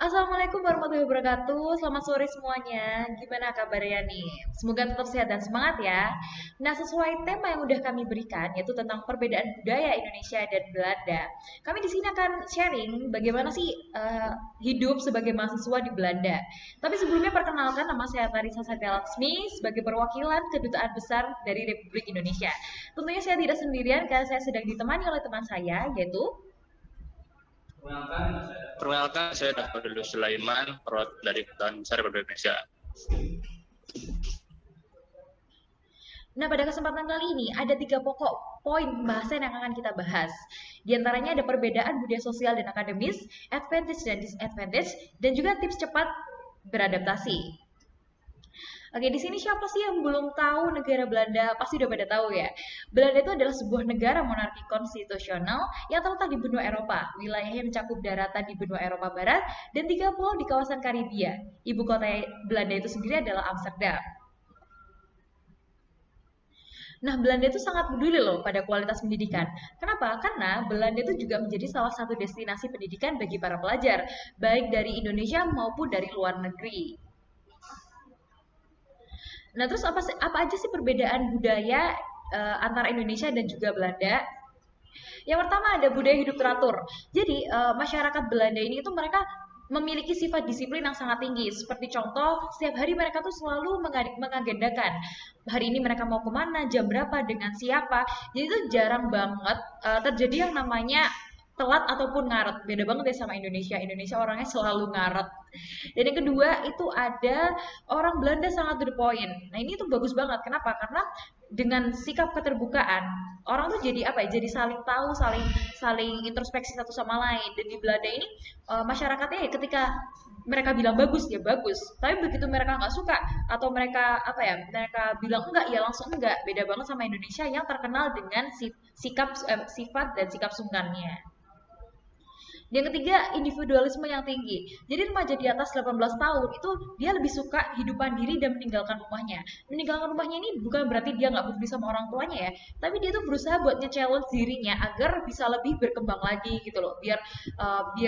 Assalamualaikum warahmatullahi wabarakatuh. Selamat sore semuanya. Gimana kabarnya nih? Semoga tetap sehat dan semangat ya. Nah, sesuai tema yang udah kami berikan, yaitu tentang perbedaan budaya Indonesia dan Belanda. Kami di sini akan sharing bagaimana sih hidup sebagai mahasiswa di Belanda. Tapi sebelumnya perkenalkan, nama saya Tarisa Satya Laksmi sebagai perwakilan Kedutaan Besar dari Republik Indonesia. Tentunya saya tidak sendirian karena saya sedang ditemani oleh teman saya, yaitu Perkenalkan, saya Dr. Sulaiman, perwakilan dari Kedutaan Besar Republik Indonesia. Nah, pada kesempatan kali ini ada 3 pokok poin pembahasan yang akan kita bahas. Di antaranya ada perbedaan budaya sosial dan akademis, advantage dan disadvantage, dan juga tips cepat beradaptasi. Oke, di sini siapa sih yang belum tahu negara Belanda? Pasti udah pada tahu ya. Belanda itu adalah sebuah negara monarki konstitusional yang terletak di benua Eropa. Wilayahnya mencakup daratan di benua Eropa Barat dan 3 pulau di kawasan Karibia. Ibu kota Belanda itu sendiri adalah Amsterdam. Nah, Belanda itu sangat peduli loh pada kualitas pendidikan. Kenapa? Karena Belanda itu juga menjadi salah satu destinasi pendidikan bagi para pelajar, baik dari Indonesia maupun dari luar negeri. Nah, terus apa aja sih perbedaan budaya antara Indonesia dan juga Belanda? Yang pertama ada budaya hidup teratur. Jadi masyarakat Belanda ini itu mereka memiliki sifat disiplin yang sangat tinggi. Seperti contoh, setiap hari mereka tuh selalu mengagendakan hari ini mereka mau kemana, jam berapa, dengan siapa. Jadi itu jarang banget terjadi yang namanya telat ataupun ngaret. Beda banget ya sama Indonesia. Indonesia orangnya selalu ngaret. Dan yang kedua itu ada orang Belanda sangat to the point. Nah ini tuh bagus banget. Kenapa? Karena dengan sikap keterbukaan orang tuh jadi apa ya? Jadi saling tahu, saling saling introspeksi satu sama lain. Dan di Belanda ini masyarakatnya ya ketika mereka bilang bagus ya bagus. Tapi begitu mereka nggak suka atau mereka apa ya? Mereka bilang enggak ya langsung enggak. Beda banget sama Indonesia yang terkenal dengan sifat dan sikap sungkannya. Yang ketiga, individualisme yang tinggi. Jadi remaja di atas 18 tahun itu dia lebih suka hidupan diri dan meninggalkan rumahnya. Meninggalkan rumahnya ini bukan berarti dia nggak peduli sama orang tuanya ya, tapi dia tuh berusaha buat nge-challenge dirinya agar bisa lebih berkembang lagi gitu loh, biar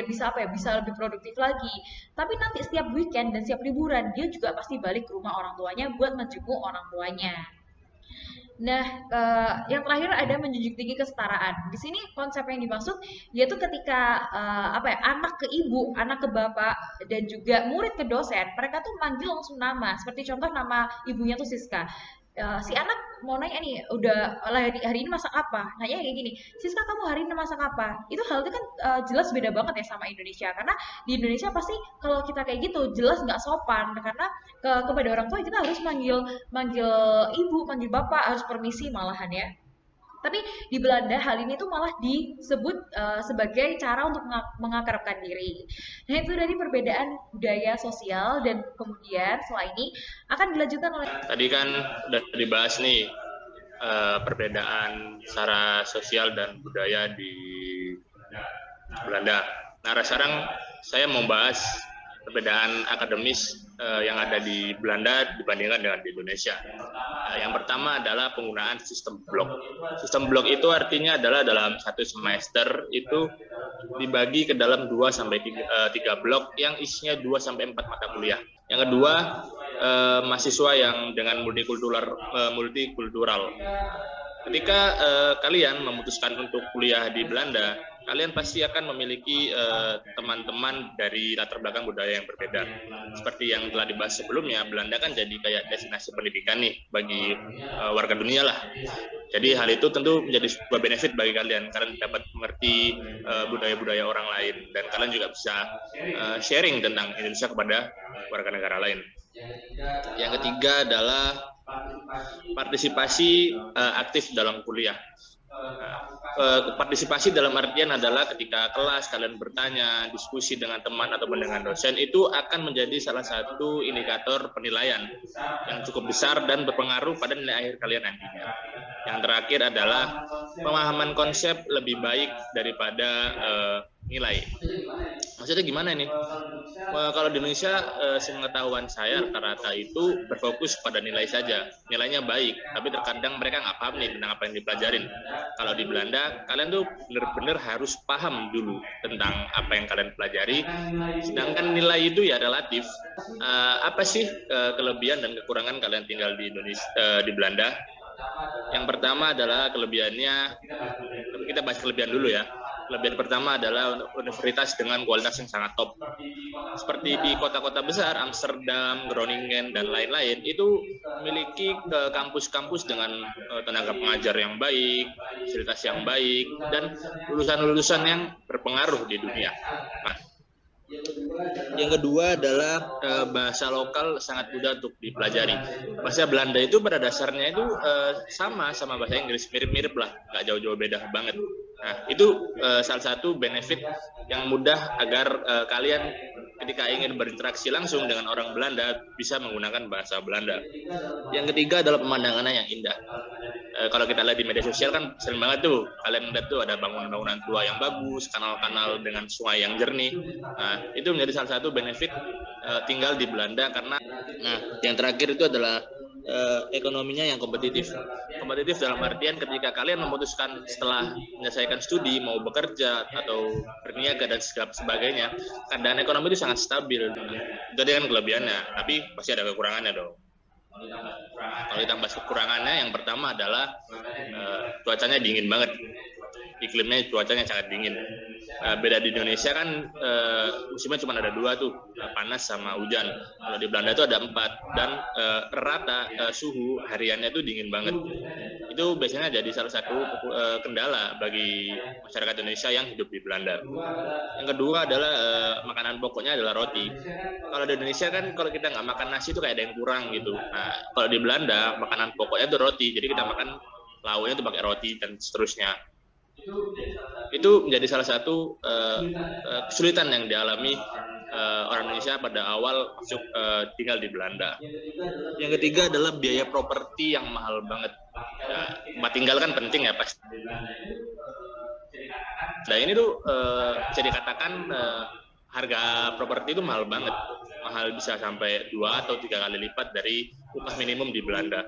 bisa apa ya, bisa lebih produktif lagi. Tapi nanti setiap weekend dan setiap liburan dia juga pasti balik ke rumah orang tuanya buat menjenguk orang tuanya. Nah, yang terakhir ada menjunjung tinggi kesetaraan. Di sini konsep yang dimaksud yaitu ketika apa ya, anak ke ibu, anak ke bapak, dan juga murid ke dosen, mereka tuh manggil langsung nama. Seperti contoh nama ibunya tuh Siska. Si anak mau nanya nih, udah hari ini masak apa? Nanya kayak gini, Siska kamu hari ini masak apa? Itu hal itu kan jelas beda banget ya sama Indonesia. Karena di Indonesia pasti kalau kita kayak gitu jelas nggak sopan karena kepada orang tua kita harus manggil manggil ibu, manggil bapak, harus permisi malahan ya. Tapi di Belanda hal ini tuh malah disebut sebagai cara untuk mengakrabkan diri. Nah itu dari perbedaan budaya sosial dan kemudian setelah ini akan dilanjutkan oleh Tadi kan udah dibahas nih perbedaan secara sosial dan budaya di Belanda. Nah, sekarang saya mau bahas perbedaan akademis yang ada di Belanda dibandingkan dengan di Indonesia. Yang pertama adalah penggunaan sistem blok. Sistem blok itu artinya adalah dalam satu semester itu dibagi ke dalam 2 sampai 3 blok yang isinya 2 sampai 4 mata kuliah. Yang kedua, mahasiswa yang dengan multikultural. Ketika kalian memutuskan untuk kuliah di Belanda, kalian pasti akan memiliki teman-teman dari latar belakang budaya yang berbeda. Seperti yang telah dibahas sebelumnya, Belanda kan jadi kayak destinasi pendidikan nih bagi warga dunia lah. Jadi hal itu tentu menjadi sebuah benefit bagi kalian. Kalian dapat mengerti budaya-budaya orang lain dan kalian juga bisa sharing tentang Indonesia kepada warga negara lain. Yang ketiga adalah partisipasi aktif dalam kuliah. Partisipasi dalam artian adalah ketika kelas kalian bertanya, diskusi dengan teman ataupun dengan dosen, itu akan menjadi salah satu indikator penilaian yang cukup besar dan berpengaruh pada nilai akhir kalian nantinya. Yang terakhir adalah pemahaman konsep lebih baik daripada nilai. Maksudnya gimana ini? Kalau di Indonesia, sepengetahuan saya rata-rata itu berfokus pada nilai saja. Nilainya baik, tapi terkadang mereka nggak paham nih tentang apa yang dipelajarin. Kalau di Belanda, kalian tuh benar-benar harus paham dulu tentang apa yang kalian pelajari. Sedangkan nilai itu ya relatif. Apa sih kelebihan dan kekurangan kalian tinggal di Indonesia, di Belanda? Yang pertama adalah kelebihannya, kita bahas kelebihan dulu ya. Kelebihan pertama adalah universitas dengan kualitas yang sangat top. Seperti di kota-kota besar, Amsterdam, Groningen, dan lain-lain, itu memiliki kampus-kampus dengan tenaga pengajar yang baik, fasilitas yang baik, dan lulusan-lulusan yang berpengaruh di dunia. Nah, yang kedua adalah bahasa lokal sangat mudah untuk dipelajari. Bahasa Belanda itu pada dasarnya itu sama bahasa Inggris, mirip-mirip lah, nggak jauh-jauh beda banget. Nah, itu salah satu benefit yang mudah agar kalian ketika ingin berinteraksi langsung dengan orang Belanda bisa menggunakan bahasa Belanda. Yang ketiga adalah pemandangannya yang indah. Kalau kita lihat di media sosial kan sering banget tuh kalian lihat tuh ada bangunan-bangunan tua yang bagus, kanal-kanal dengan sungai yang jernih. Nah, itu menjadi salah satu benefit tinggal di Belanda. Karena yang terakhir itu adalah ekonominya yang kompetitif. Kompetitif dalam artian ketika kalian memutuskan setelah menyelesaikan studi mau bekerja atau berniaga dan segala sebagainya, keadaan ekonomi itu sangat stabil. Itu kan kelebihannya, tapi pasti ada kekurangannya dong. Kalau kita bahas kekurangannya, yang pertama adalah cuacanya dingin banget. Iklimnya cuacanya sangat dingin. Beda di Indonesia kan musimnya cuma ada 2 tuh, panas sama hujan. Kalau di Belanda itu ada 4 dan rata suhu hariannya itu dingin banget. Itu biasanya jadi salah satu kendala bagi masyarakat Indonesia yang hidup di Belanda. Yang kedua adalah makanan pokoknya adalah roti. Kalau di Indonesia kan kalau kita nggak makan nasi itu kayak ada yang kurang gitu. Nah, kalau di Belanda makanan pokoknya itu roti. Jadi kita makan lauknya itu pakai roti dan seterusnya. Itu menjadi salah satu kesulitan yang dialami orang Indonesia pada awal masuk tinggal di Belanda. Yang ketiga adalah biaya properti yang mahal banget. Tempat tinggal kan penting ya pasti. Nah ini tuh bisa dikatakan harga properti itu mahal banget. Mahal bisa sampai 2 atau 3 kali lipat dari upah minimum di Belanda.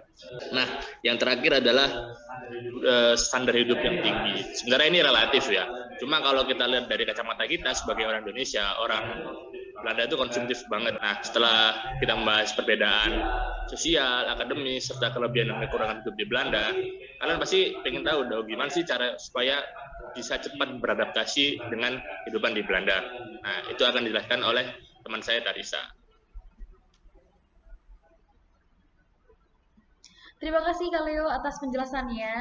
Nah, yang terakhir adalah standar hidup yang tinggi. Sebenarnya ini relatif ya. Cuma kalau kita lihat dari kacamata kita sebagai orang Indonesia, orang Belanda itu konsumtif banget. Nah, setelah kita membahas perbedaan sosial, akademis, serta kelebihan dan kekurangan hidup di Belanda, kalian pasti pengen tahu dong gimana sih cara supaya bisa cepat beradaptasi dengan kehidupan di Belanda. Nah, itu akan dijelaskan oleh teman saya Tarisa. Terima kasih Kak Leo atas penjelasannya.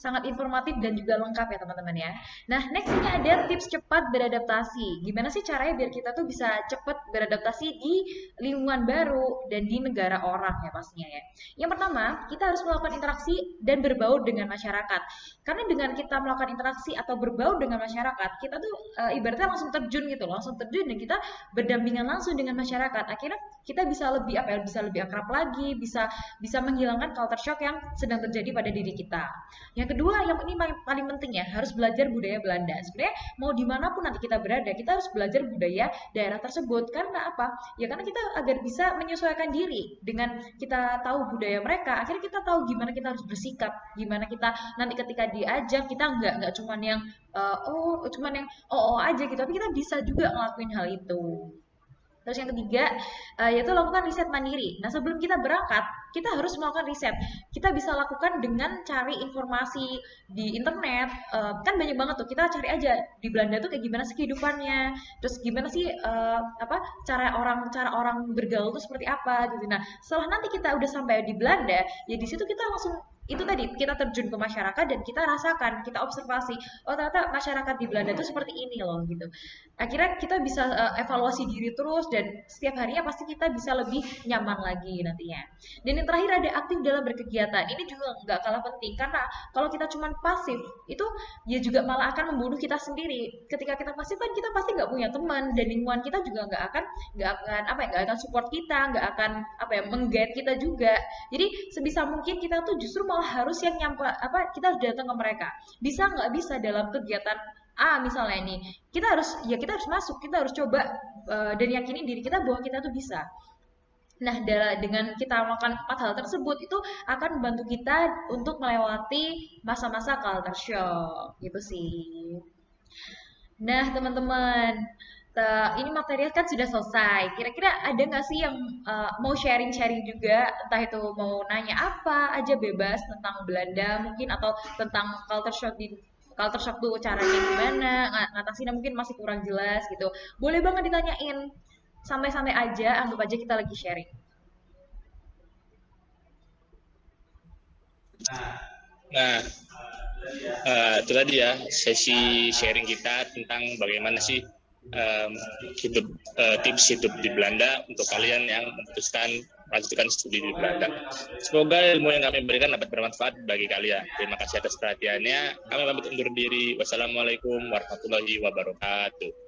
Sangat informatif dan juga lengkap ya teman-teman ya. Nah, next ini ada tips cepat beradaptasi. Gimana sih caranya biar kita tuh bisa cepat beradaptasi di lingkungan baru dan di negara orang ya pastinya ya. Yang pertama, kita harus melakukan interaksi dan berbaur dengan masyarakat. Karena dengan kita melakukan interaksi atau berbaur dengan masyarakat, kita tuh ibaratnya langsung terjun gitu, langsung terjun dan kita berdampingan langsung dengan masyarakat. Akhirnya kita bisa lebih bisa lebih akrab lagi, bisa menghilangkan culture shock yang sedang terjadi pada diri kita. Yang kedua, yang ini paling penting ya, harus belajar budaya Belanda. Sebenarnya mau dimanapun nanti kita berada, kita harus belajar budaya daerah tersebut. Karena apa? Ya karena kita agar bisa menyesuaikan diri dengan kita tahu budaya mereka. Akhirnya kita tahu gimana kita harus bersikap, gimana kita nanti ketika diajak kita nggak cuman yang aja gitu, tapi kita bisa juga ngelakuin hal itu. Terus yang ketiga, yaitu lakukan riset mandiri. Nah, sebelum kita berangkat, kita harus melakukan riset. Kita bisa lakukan dengan cari informasi di internet. Kan banyak banget tuh, kita cari aja di Belanda tuh kayak gimana sih kehidupannya. Terus gimana sih cara orang bergaul tuh seperti apa gitu. Nah, setelah nanti kita udah sampai di Belanda, ya di situ kita langsung itu tadi kita terjun ke masyarakat dan kita rasakan, kita observasi, oh ternyata masyarakat di Belanda itu seperti ini loh gitu. Akhirnya kita bisa evaluasi diri terus dan setiap harinya pasti kita bisa lebih nyaman lagi nantinya. Dan yang terakhir ada aktif dalam berkegiatan. Ini juga nggak kalah penting karena kalau kita cuma pasif itu ya juga malah akan membunuh kita sendiri. Ketika kita pasif kan kita pasti nggak punya teman dan lingkungan kita juga nggak akan support kita, nggak akan meng-guide kita juga. Jadi sebisa mungkin kita tuh justru malah harus yang kita harus datang ke mereka. Bisa nggak bisa dalam kegiatan A misalnya nih, kita harus masuk, kita harus coba dan yakini diri kita bahwa kita tuh bisa. Nah, dengan kita melakukan 4 hal tersebut itu akan membantu kita untuk melewati masa-masa culture shock gitu sih. Nah, teman-teman, ini materi kan sudah selesai. Kira-kira ada nggak sih yang mau sharing-sharing juga, entah itu mau nanya apa aja bebas tentang Belanda mungkin atau tentang culture shock tuh caranya gimana, ngatasinnya mungkin masih kurang jelas gitu. Boleh banget ditanyain. Santai-santai aja, anggap aja kita lagi sharing. Nah, itu tadi ya sesi sharing kita tentang bagaimana sih hidup tips hidup di Belanda untuk kalian yang memutuskan melanjutkan studi di Belanda. Semoga ilmu yang kami berikan dapat bermanfaat bagi kalian. Terima kasih atas perhatiannya. Kami pamit undur diri. Wassalamualaikum warahmatullahi wabarakatuh.